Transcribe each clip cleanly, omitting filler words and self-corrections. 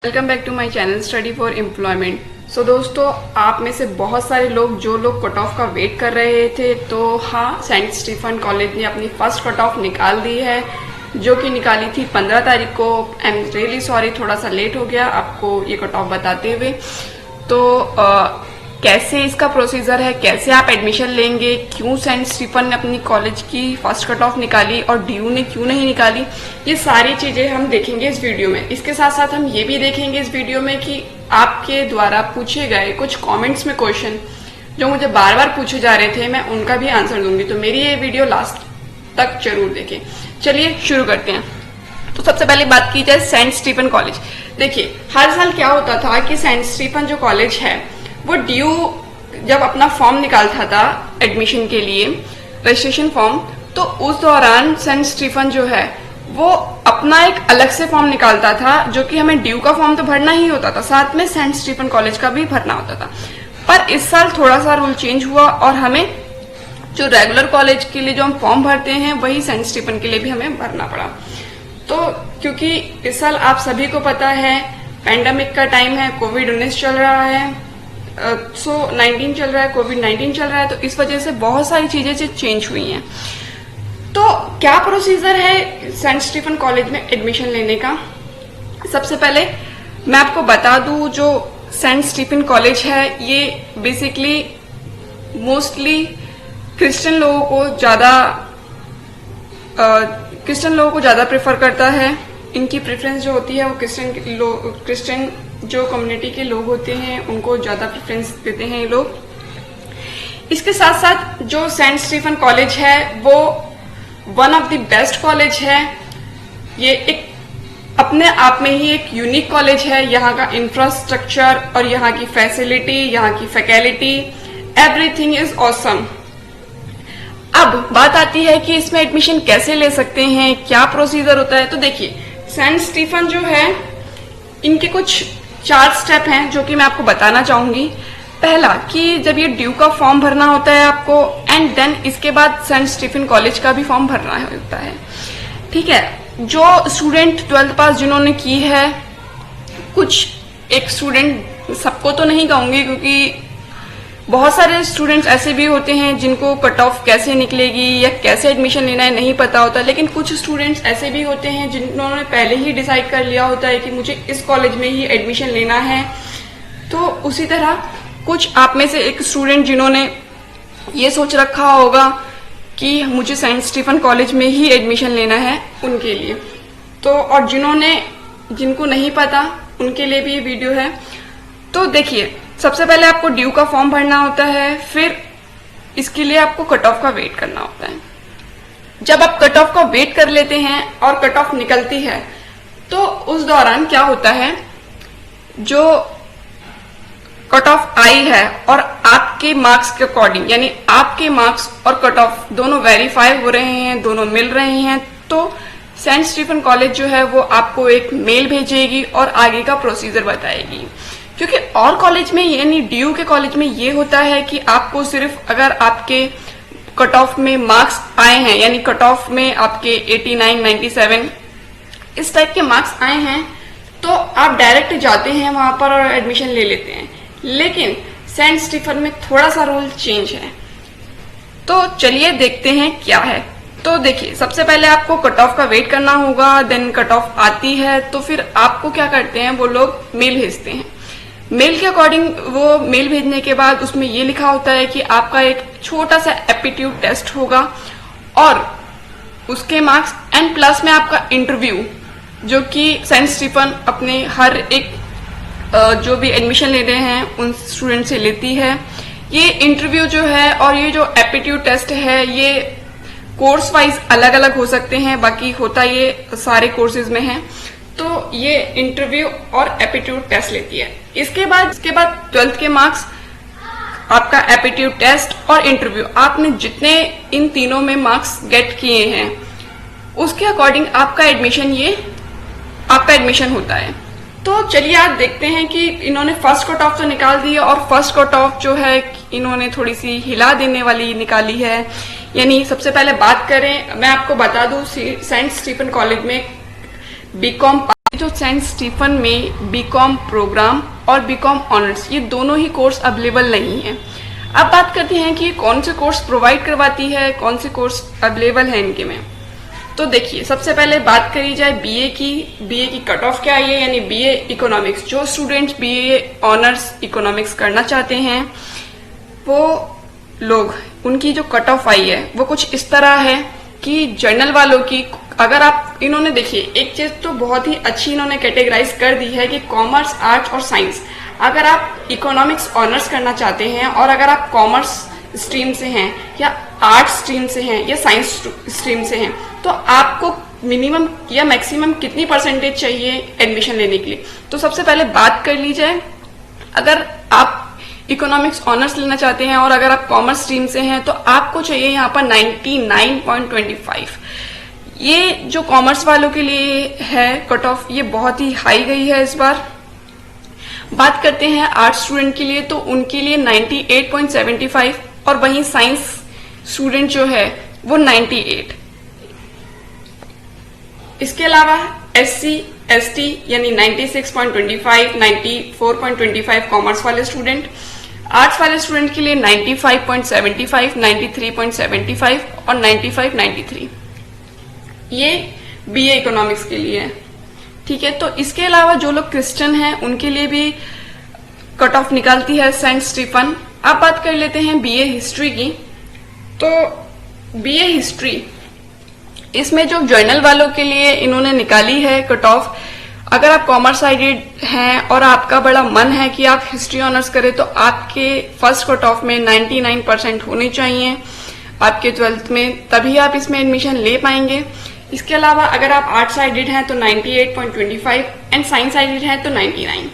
Welcome back to my channel study for employment. So दोस्तों, आप में से बहुत सारे लोग जो लोग कट ऑफ का वेट कर रहे थे, तो हाँ, सेंट स्टीफन कॉलेज ने अपनी फर्स्ट कट ऑफ निकाल दी है, जो कि निकाली थी 15 तारीख को। आई एम रियली सॉरी, थोड़ा सा लेट हो गया आपको ये कट ऑफ बताते हुए। तो कैसे इसका प्रोसीजर है, कैसे आप एडमिशन लेंगे, क्यों सेंट स्टीफन ने अपनी कॉलेज की फर्स्ट कट ऑफ निकाली और डीयू ने क्यों नहीं निकाली, ये सारी चीजें हम देखेंगे इस वीडियो में। इसके साथ साथ हम ये भी देखेंगे इस वीडियो में कि आपके द्वारा पूछे गए कुछ कमेंट्स में क्वेश्चन जो मुझे बार बार पूछे जा रहे थे, मैं उनका भी आंसर दूंगी। तो मेरी ये वीडियो लास्ट तक जरूर देखें। चलिए शुरू करते हैं। तो सबसे पहले बात की जाए सेंट स्टीफन कॉलेज। देखिए, हर साल क्या होता था कि सेंट स्टीफन जो कॉलेज है वो डीयू जब अपना फॉर्म निकालता था एडमिशन के लिए, रजिस्ट्रेशन फॉर्म, तो उस दौरान सेंट स्टीफन जो है वो अपना एक अलग से फॉर्म निकालता था, जो कि हमें डीयू का फॉर्म तो भरना ही होता था, साथ में सेंट स्टीफन कॉलेज का भी भरना होता था। पर इस साल थोड़ा सा रूल चेंज हुआ और हमें जो रेगुलर कॉलेज के लिए जो हम फॉर्म भरते हैं वही सेंट स्टीफन के लिए भी हमें भरना पड़ा। तो क्योंकि इस साल आप सभी को पता है पैंडेमिक का टाइम है, कोविड-19 चल रहा है, 19 चल रहा है, कोविड-19 चल रहा है, तो इस वजह से बहुत सारी चीजें चेंज हुई हैं। तो क्या प्रोसीजर है सेंट स्टीफन कॉलेज में एडमिशन लेने का? सबसे पहले मैं आपको बता दूं, जो सेंट स्टीफन कॉलेज है ये बेसिकली मोस्टली क्रिश्चियन लोगों को ज्यादा प्रेफर करता है। इनकी प्रेफरेंस जो होती है वो क्रिश्चियन जो कम्युनिटी के लोग होते हैं उनको ज्यादा प्रेफरेंस देते हैं ये लोग। इसके साथ साथ जो सेंट स्टीफन कॉलेज है वो one of the best college है। ये एक अपने आप में ही एक यूनिक कॉलेज है। यहाँ का इंफ्रास्ट्रक्चर और यहाँ की फैसिलिटी, यहाँ की फैकल्टी, एवरीथिंग इज ऑसम। अब बात आती है कि इसमें एडमिशन कैसे ले सकते हैं, क्या प्रोसीजर होता है। तो देखिए, सेंट स्टीफन जो है इनके कुछ 4 स्टेप हैं जो कि मैं आपको बताना चाहूंगी। पहला कि जब ये ड्यू का फॉर्म भरना होता है आपको, एंड देन इसके बाद सेंट स्टीफन कॉलेज का भी फॉर्म भरना होता है। ठीक है, जो स्टूडेंट 12th पास जिन्होंने की है, कुछ एक स्टूडेंट, सबको तो नहीं कहूंगी क्योंकि बहुत सारे स्टूडेंट्स ऐसे भी होते हैं जिनको कट ऑफ कैसे निकलेगी या कैसे एडमिशन लेना है नहीं पता होता, लेकिन कुछ स्टूडेंट्स ऐसे भी होते हैं जिन्होंने पहले ही डिसाइड कर लिया होता है कि मुझे इस कॉलेज में ही एडमिशन लेना है। तो उसी तरह कुछ आप में से एक स्टूडेंट जिन्होंने ये सोच रखा होगा कि मुझे सेंट स्टीफन कॉलेज में ही एडमिशन लेना है, उनके लिए तो, और जिनको नहीं पता उनके लिए भी ये वीडियो है। तो देखिए, सबसे पहले आपको ड्यू का फॉर्म भरना होता है, फिर इसके लिए आपको कट ऑफ का वेट करना होता है। जब आप कट ऑफ का वेट कर लेते हैं और कट ऑफ निकलती है, तो उस दौरान क्या होता है, जो कट ऑफ आई है और आपके मार्क्स के अकॉर्डिंग, यानी आपके मार्क्स और कट ऑफ दोनों वेरीफाई हो रहे हैं, दोनों मिल रहे हैं, तो सेंट स्टीफन कॉलेज जो है वो आपको एक मेल भेजेगी और आगे का प्रोसीजर बताएगी। क्योंकि और कॉलेज में, यानी डीयू के कॉलेज में ये होता है कि आपको सिर्फ अगर आपके कट ऑफ में मार्क्स आए हैं, यानी कट ऑफ में आपके 89, 97 इस टाइप के मार्क्स आए हैं, तो आप डायरेक्ट जाते हैं वहां पर और एडमिशन ले लेते हैं। लेकिन सेंट स्टीफन में थोड़ा सा रूल चेंज है। तो चलिए देखते हैं क्या है। तो देखिए, सबसे पहले आपको कट ऑफ का वेट करना होगा, देन कट ऑफ आती है तो फिर आपको क्या करते हैं, वो लोग मेल भेजते हैं। मेल के अकॉर्डिंग वो मेल भेजने के बाद उसमें ये लिखा होता है कि आपका एक छोटा सा एप्टीट्यूड टेस्ट होगा और उसके मार्क्स, एंड प्लस में आपका इंटरव्यू, जो कि सेंट स्टीफन अपने हर एक जो भी एडमिशन ले रहे हैं उन स्टूडेंट से लेती है। ये इंटरव्यू जो है और ये जो एप्टीट्यूड टेस्ट है, ये कोर्स वाइज अलग अलग हो सकते हैं, बाकी होता ये सारे कोर्सेज में है। तो ये इंटरव्यू और एप्टीट्यूड टेस्ट लेती है। इसके बाद 12th के मार्क्स, आपका एप्टीट्यूड टेस्ट और इंटरव्यू, आपने जितने इन तीनों में मार्क्स गेट किए हैं उसके अकॉर्डिंग आपका एडमिशन होता है। तो चलिए आज देखते हैं कि इन्होंने फर्स्ट कट ऑफ तो निकाल दी है, और फर्स्ट कट ऑफ जो है इन्होंने थोड़ी सी हिला देने वाली निकाली है। यानी सबसे पहले बात करें, मैं आपको बता दूं, सेंट स्टीफन कॉलेज में बीकॉम जो सेंट स्टीफन में बीकॉम प्रोग्राम और बीकॉम ऑनर्स ये दोनों ही कोर्स अवेलेबल नहीं है। अब बात करते हैं कि कौन से कोर्स प्रोवाइड करवाती है, कौन से कोर्स अवेलेबल है इनके में। तो देखिए, सबसे पहले बात करी जाए बीए की कट ऑफ क्या है, यानी बीए इकोनॉमिक्स। जो स्टूडेंट्स बीए ऑनर्स इकोनॉमिक्स करना चाहते हैं वो लोग, उनकी जो कट ऑफ आई है वो कुछ इस तरह है कि जर्नल वालों की, अगर आप, इन्होंने देखिए एक चीज तो बहुत ही अच्छी इन्होंने कैटेगराइज कर दी है कि कॉमर्स, आर्ट्स और साइंस। अगर आप इकोनॉमिक्स ऑनर्स करना चाहते हैं और अगर आप कॉमर्स स्ट्रीम से हैं या आर्ट्स स्ट्रीम से हैं या साइंस स्ट्रीम से हैं, तो आपको मिनिमम या मैक्सिमम कितनी परसेंटेज चाहिए एडमिशन लेने के लिए। तो सबसे पहले बात कर ली जाए, अगर आप इकोनॉमिक्स ऑनर्स लेना चाहते हैं और अगर आप कॉमर्स स्ट्रीम से हैं तो आपको चाहिए यहाँ पर 99.25। ये जो कॉमर्स वालों के लिए है कट ऑफ, ये बहुत ही हाई गई है इस बार। बात करते हैं आर्ट्स स्टूडेंट के लिए, तो उनके लिए 98.75 और वहीं साइंस स्टूडेंट जो है वो 98। इसके अलावा SC ST यानी 96.25, 94.25 कॉमर्स वाले स्टूडेंट। आर्ट्स वाले स्टूडेंट के लिए 95.75, 93.75 और 95, 93। ये बीए इकोनॉमिक्स के लिए है, ठीक है। तो इसके अलावा जो लोग क्रिश्चियन हैं उनके लिए भी कट ऑफ निकालती है सेंट स्टीफन। अब बात कर लेते हैं बीए हिस्ट्री की। तो बीए हिस्ट्री, इसमें जो जर्नल वालों के लिए इन्होंने निकाली है कट ऑफ, अगर आप कॉमर्स साइडेड हैं और आपका बड़ा मन है कि आप हिस्ट्री ऑनर्स करें तो आपके फर्स्ट कट ऑफ में 99% होने चाहिए आपके 12th में, तभी आप इसमें एडमिशन ले पाएंगे। इसके अलावा अगर आप आर्ट्स साइडेड हैं तो 98.25 एंड साइंस साइडेड हैं तो 99।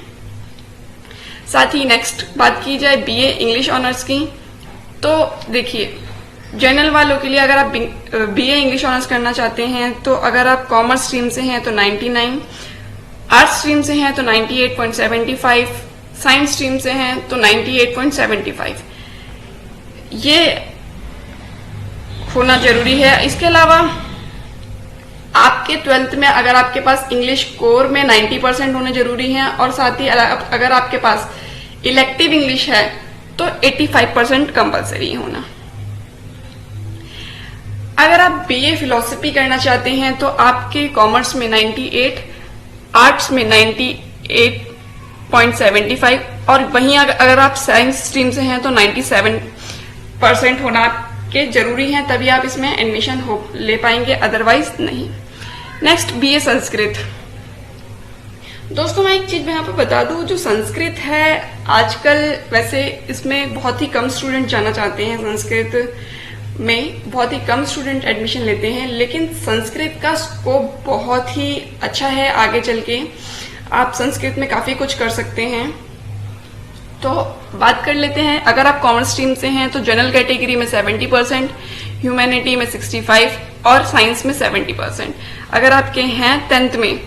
साथ ही नेक्स्ट बात की जाए बीए इंग्लिश ऑनर्स की, तो देखिए जनरल वालों के लिए अगर आप बीए इंग्लिश ऑनर्स करना चाहते हैं तो अगर आप कॉमर्स स्ट्रीम से हैं तो 99, आर्ट्स स्ट्रीम से हैं तो 98.75, साइंस स्ट्रीम से हैं तो 98.75। ये होना जरूरी है। इसके अलावा आपके 12th में अगर आपके पास इंग्लिश कोर में 90% होने जरूरी है और साथ ही अगर आपके पास इलेक्टिव इंग्लिश है तो 85% कंपलसरी होना। अगर आप बीए फिलॉसफी करना चाहते हैं तो आपके कॉमर्स में 98, आर्ट्स में 98.75 और वहीं अगर आप साइंस स्ट्रीम से हैं तो 97% होना आपके जरूरी है, तभी आप इसमें एडमिशन ले पाएंगे, अदरवाइज नहीं। Next BA Sanskrit. दोस्तों मैं एक चीज यहाँ पे बता दूं, जो संस्कृत है आजकल वैसे इसमें बहुत ही कम स्टूडेंट जाना चाहते हैं, संस्कृत में बहुत ही कम स्टूडेंट एडमिशन लेते हैं, लेकिन संस्कृत का स्कोप बहुत ही अच्छा है। आगे चल के आप संस्कृत में काफी कुछ कर सकते हैं। तो बात कर लेते हैं, अगर आप कॉमर्स स्ट्रीम से हैं तो जनरल कैटेगरी में 70%, ह्यूमैनिटी में 65 और साइंस में 70%। अगर आपके हैं 10th में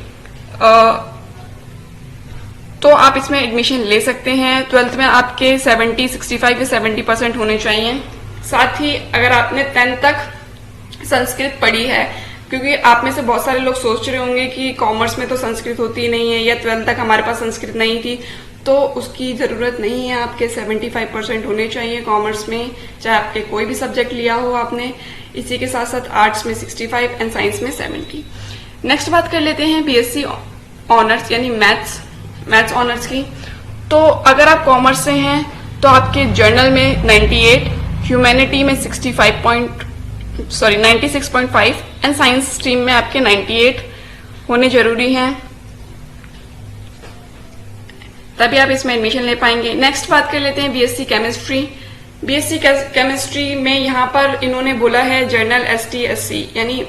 तो आप इसमें एडमिशन ले सकते हैं। 12th में आपके 65 या 70% होने चाहिए। साथ ही अगर आपने 10th तक संस्कृत पढ़ी है, क्योंकि आप में से बहुत सारे लोग सोच रहे होंगे कि कॉमर्स में तो संस्कृत होती ही नहीं है या 12th तक हमारे पास संस्कृत नहीं थी, तो उसकी जरूरत नहीं है। आपके 75% होने चाहिए कॉमर्स में, चाहे आपके कोई भी सब्जेक्ट लिया हो आपने। इसी के साथ साथ आर्ट्स में 65 एंड साइंस में 70। नेक्स्ट बात कर लेते हैं बीएससी ऑनर्स यानी मैथ्स ऑनर्स की। तो अगर आप कॉमर्स से हैं तो आपके जर्नल में 98, ह्यूमैनिटी में 96.5 एंड साइंस स्ट्रीम में आपके 98 होने जरूरी हैं, तभी आप इसमें एडमिशन ले पाएंगे। नेक्स्ट बात कर लेते हैं बीएससी केमिस्ट्री। बीएससी केमिस्ट्री में यहाँ पर इन्होंने बोला है जर्नल ST SC, यानी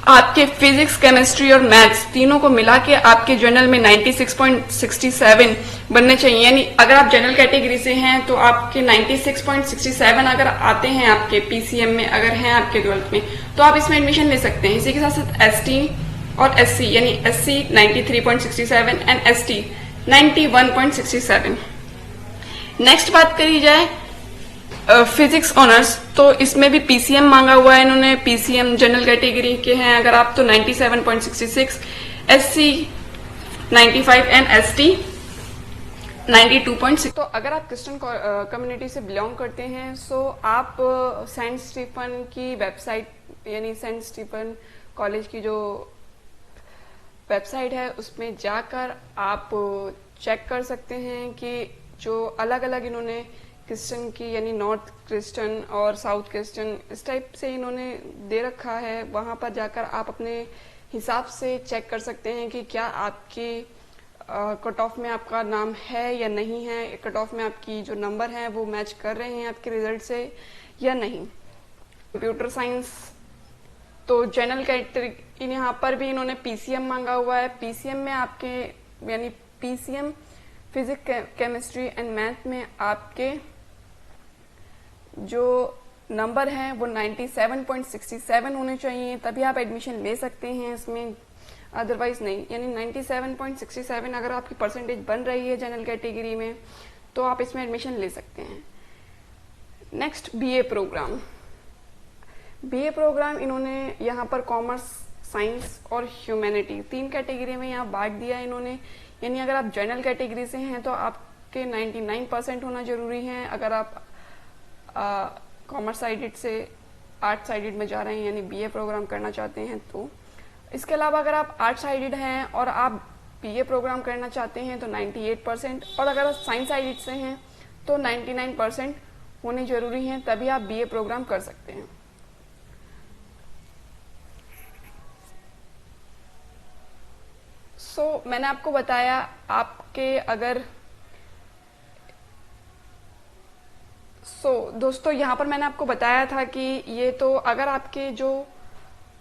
आपके फिजिक्स, केमिस्ट्री और मैथ्स तीनों को मिला के आपके जर्नल में 96.67 बनने चाहिए। यानी अगर आप जनरल कैटेगरी से हैं तो आपके 96.67 अगर आते हैं आपके PCM में, अगर हैं आपके 12th में, तो आप इसमें एडमिशन ले सकते हैं। इसी के साथ साथ ST और SC, यानी SC 93.67 एंड ST 91.67। नेक्स्ट बात करी जाए फिजिक्स ऑनर्स, तो इसमें भी PCM मांगा हुआ है इन्होंने। PCM जनरल कैटेगरी के हैं अगर आप तो 97.66, SC 95 एंड एसटी 92.6। तो अगर आप क्रिश्चियन कम्युनिटी से बिलोंग करते हैं सो आप सेंट स्टीफन की वेबसाइट यानी सेंट स्टीफन कॉलेज की जो वेबसाइट है उसमें जाकर आप चेक कर सकते हैं कि जो अलग अलग इन्होंने क्रिश्चियन की यानी नॉर्थ क्रिश्चियन और साउथ क्रिश्चियन इस टाइप से इन्होंने दे रखा है। वहां पर जाकर आप अपने हिसाब से चेक कर सकते हैं कि क्या आपकी कट ऑफ में आपका नाम है या नहीं है, कट ऑफ में आपकी जो नंबर है वो मैच कर रहे हैं आपके रिजल्ट से या नहीं। कंप्यूटर साइंस तो जनरल कैटेगरी यहाँ पर भी इन्होंने पीसीएम मांगा हुआ है। पीसीएम में आपके यानी PCM physics chemistry and math में आपके जो नंबर है वो 97.67 होने चाहिए, तभी आप एडमिशन ले सकते हैं इसमें, अदरवाइज नहीं। यानी 97.67 अगर आपकी परसेंटेज बन रही है जनरल कैटेगरी में तो आप इसमें एडमिशन ले सकते हैं। Next BA program. BA program इन्होंने यहाँ पर कॉमर्स, साइंस और ह्यूमैनिटी 3 कैटेगरी में यहाँ बांट दिया इन्होंने। यानी अगर आप जनरल कैटेगरी से हैं तो आपके 99% होना जरूरी है। अगर आप कॉमर्स साइडेड से आर्ट साइडेड में जा रहे हैं यानी बीए प्रोग्राम करना चाहते हैं तो। इसके अलावा अगर आप आर्ट साइडेड हैं और आप बीए प्रोग्राम करना चाहते हैं तो 98%, और अगर आप साइंस साइडेड से हैं तो 99% होने जरूरी हैं, तभी आप बीए प्रोग्राम कर सकते हैं। मैंने आपको बताया आपके अगर दोस्तों यहाँ पर मैंने आपको बताया था कि ये तो अगर आपके जो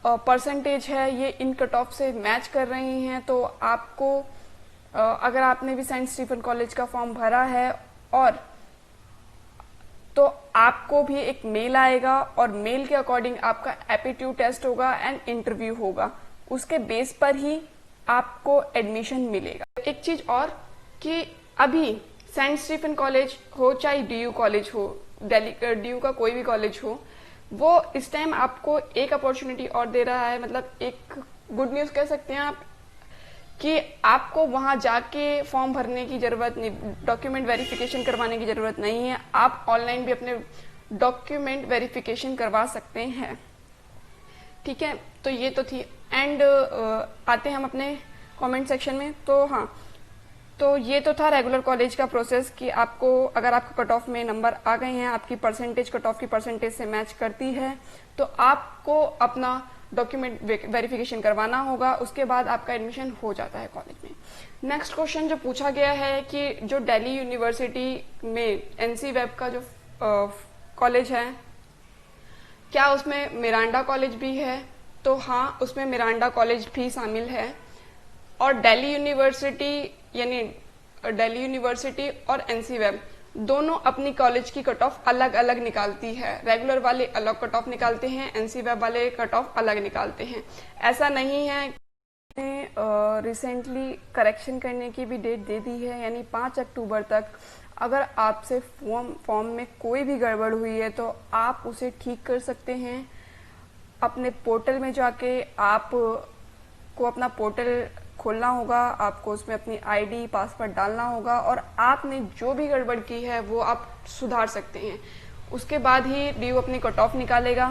परसेंटेज है ये इन कट ऑफ से मैच कर रही हैं तो आपको अगर आपने भी सेंट स्टीफन कॉलेज का फॉर्म भरा है और तो आपको भी एक मेल आएगा और मेल के अकॉर्डिंग आपका एप्टीट्यूड टेस्ट होगा एंड इंटरव्यू होगा। उसके बेस पर ही आपको एडमिशन मिलेगा। एक चीज और कि अभी सेंट स्टीफन कॉलेज हो चाहे डीयू कॉलेज हो, दिल्ली डीयू का कोई भी कॉलेज हो, वो इस टाइम आपको एक अपॉर्चुनिटी और दे रहा है, मतलब एक गुड न्यूज कह सकते हैं आप, कि आपको वहां जाके फॉर्म भरने की जरूरत नहीं, डॉक्यूमेंट वेरिफिकेशन करवाने की जरूरत नहीं है। आप ऑनलाइन भी अपने डॉक्यूमेंट वेरिफिकेशन करवा सकते हैं। ठीक है, तो ये तो थी। एंड आते हैं हम अपने कमेंट सेक्शन में। तो हाँ, तो ये तो था रेगुलर कॉलेज का प्रोसेस कि आपको अगर आपके कट ऑफ में नंबर आ गए हैं, आपकी परसेंटेज कट ऑफ की परसेंटेज से मैच करती है, तो आपको अपना डॉक्यूमेंट वेरिफिकेशन करवाना होगा। उसके बाद आपका एडमिशन हो जाता है कॉलेज में। नेक्स्ट क्वेश्चन जो पूछा गया है कि जो दिल्ली यूनिवर्सिटी में एनसी वेब का जो कॉलेज है, क्या उसमें मिरांडा कॉलेज भी है? तो हाँ, उसमें मिरांडा कॉलेज भी शामिल है। और दिल्ली यूनिवर्सिटी यानी दिल्ली यूनिवर्सिटी और एनसी वेब दोनों अपनी कॉलेज की कट ऑफ अलग अलग निकालती है। रेगुलर वाले अलग कट ऑफ निकालते हैं, एनसी वेब वाले कट ऑफ अलग निकालते हैं। ऐसा नहीं है। रिसेंटली करेक्शन करने की भी डेट दे दी है, यानी 5 अक्टूबर तक अगर आपसे फॉर्म में कोई भी गड़बड़ हुई है तो आप उसे ठीक कर सकते हैं। अपने पोर्टल में जाके आपको अपना पोर्टल खोलना होगा, आपको उसमें अपनी आईडी पासवर्ड डालना होगा और आपने जो भी गड़बड़ की है वो आप सुधार सकते हैं। उसके बाद ही ड्यू अपनी कट ऑफ निकालेगा।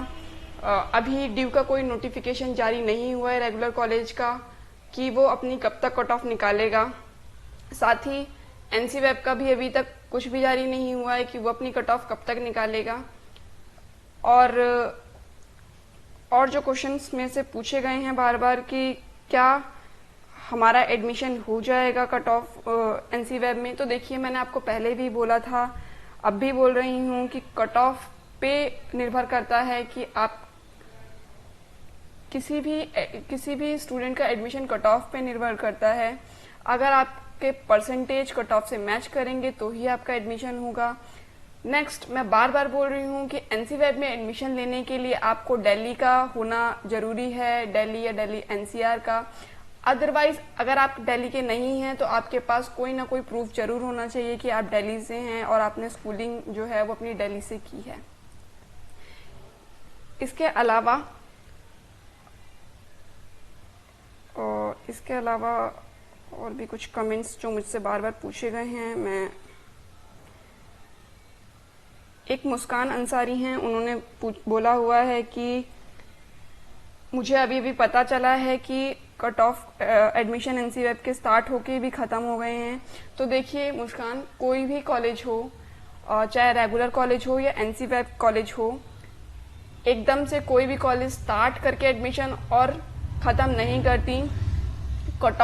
अभी ड्यू का कोई नोटिफिकेशन जारी नहीं हुआ है रेगुलर कॉलेज का कि वो अपनी कब तक कट ऑफ निकालेगा। साथ ही एनसी वेब का भी अभी तक कुछ भी जारी नहीं हुआ है कि वो अपनी कट ऑफ कब तक निकालेगा। और जो क्वेश्चंस में से पूछे गए हैं बार बार कि क्या हमारा एडमिशन हो जाएगा कट ऑफ एनसी वेब में, तो देखिए मैंने आपको पहले भी बोला था, अब भी बोल रही हूँ कि कट ऑफ पे निर्भर करता है कि आप किसी भी स्टूडेंट का एडमिशन कट ऑफ पे निर्भर करता है। अगर आपके परसेंटेज कट ऑफ से मैच करेंगे तो ही आपका एडमिशन होगा। नेक्स्ट, मैं बार बार बोल रही हूँ कि एनसी वेब में एडमिशन लेने के लिए आपको दिल्ली का होना जरूरी है, दिल्ली या दिल्ली एनसीआर का। अदरवाइज अगर आप दिल्ली के नहीं हैं तो आपके पास कोई ना कोई प्रूफ जरूर होना चाहिए कि आप दिल्ली से हैं और आपने स्कूलिंग जो है वो अपनी दिल्ली से की है। इसके अलावा और भी कुछ कमेंट्स जो मुझसे बार बार पूछे गए हैं, मैं एक मुस्कान अंसारी हैं, उन्होंने बोला हुआ है कि मुझे अभी भी पता चला है कि cut off admission NC web के स्टार्ट होके भी ख़त्म हो गए हैं। तो देखिए मुस्कान, कोई भी कॉलेज हो, चाहे रेगुलर कॉलेज हो या एनसी वेब कॉलेज हो, एकदम से कोई भी कॉलेज स्टार्ट करके एडमिशन और ख़त्म नहीं करती। कट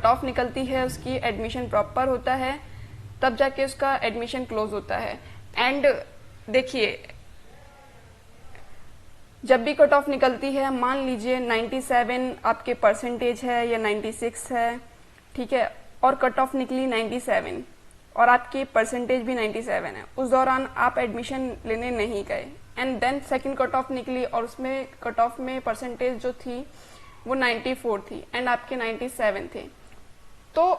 ऑफ निकलती है, उसकी एडमिशन प्रॉपर होता है, तब जाके उसका एडमिशन क्लोज होता है। एंड देखिए, जब भी कट ऑफ निकलती है, मान लीजिए 97 आपके परसेंटेज है या 96 है, ठीक है, और कट ऑफ निकली 97 और आपकी परसेंटेज भी 97 है, उस दौरान आप एडमिशन लेने नहीं गए, and then second cut off निकली और उसमें कट ऑफ में परसेंटेज जो थी वो 94 थी एंड आपके 97 थे, तो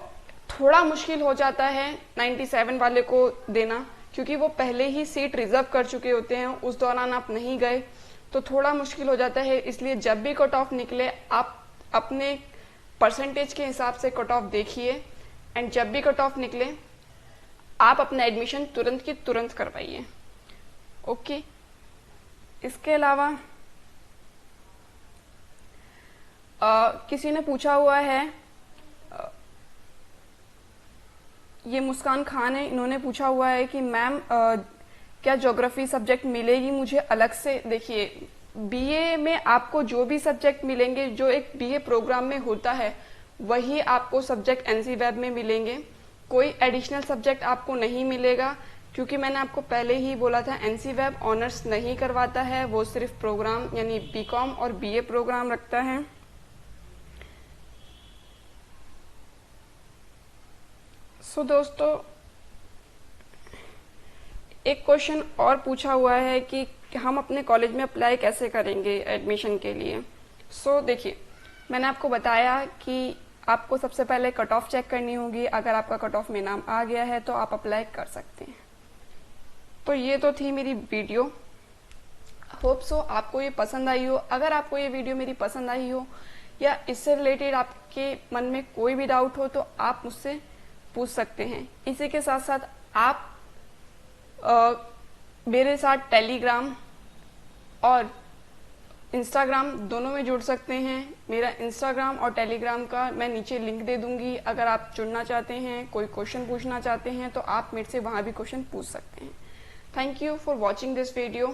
थोड़ा मुश्किल हो जाता है 97 वाले को देना, क्योंकि वो पहले ही सीट रिजर्व कर चुके होते हैं, उस दौरान आप नहीं गए, तो थोड़ा मुश्किल हो जाता है। इसलिए जब भी कट ऑफ निकले, आप अपने परसेंटेज के हिसाब से कट ऑफ देखिए, एंड जब भी कट ऑफ निकले आप अपना एडमिशन तुरंत की तुरंत करवाइए। ओके, इसके अलावा किसी ने पूछा हुआ है, ये मुस्कान खान है, इन्होंने पूछा हुआ है कि मैम क्या ज्योग्राफी सब्जेक्ट मिलेगी मुझे अलग से? देखिए, बीए में आपको जो भी सब्जेक्ट मिलेंगे, जो एक बीए प्रोग्राम में होता है, वही आपको सब्जेक्ट एनसी वेब में मिलेंगे। कोई एडिशनल सब्जेक्ट आपको नहीं मिलेगा, क्योंकि मैंने आपको पहले ही बोला था एनसी वेब ऑनर्स नहीं करवाता है, वो सिर्फ प्रोग्राम यानी बीकॉम और बीए प्रोग्राम रखता है। सो दोस्तों, एक क्वेश्चन और पूछा हुआ है कि हम अपने कॉलेज में अप्लाई कैसे करेंगे एडमिशन के लिए। सो देखिए, मैंने आपको बताया कि आपको सबसे पहले कट ऑफ चेक करनी होगी। अगर आपका कट ऑफ में नाम आ गया है तो आप अप्लाई कर सकते हैं। तो ये तो थी मेरी वीडियो, होप सो आपको ये पसंद आई हो। अगर आपको ये वीडियो मेरी पसंद आई हो या इससे रिलेटेड आपके मन में कोई भी डाउट हो तो आप मुझसे पूछ सकते हैं। इसी के साथ साथ आप मेरे साथ टेलीग्राम और इंस्टाग्राम दोनों में जुड़ सकते हैं। मेरा इंस्टाग्राम और टेलीग्राम का मैं नीचे लिंक दे दूंगी। अगर आप जुड़ना चाहते हैं, कोई क्वेश्चन पूछना चाहते हैं, तो आप मेरे से वहाँ भी क्वेश्चन पूछ सकते हैं। Thank you for watching this video.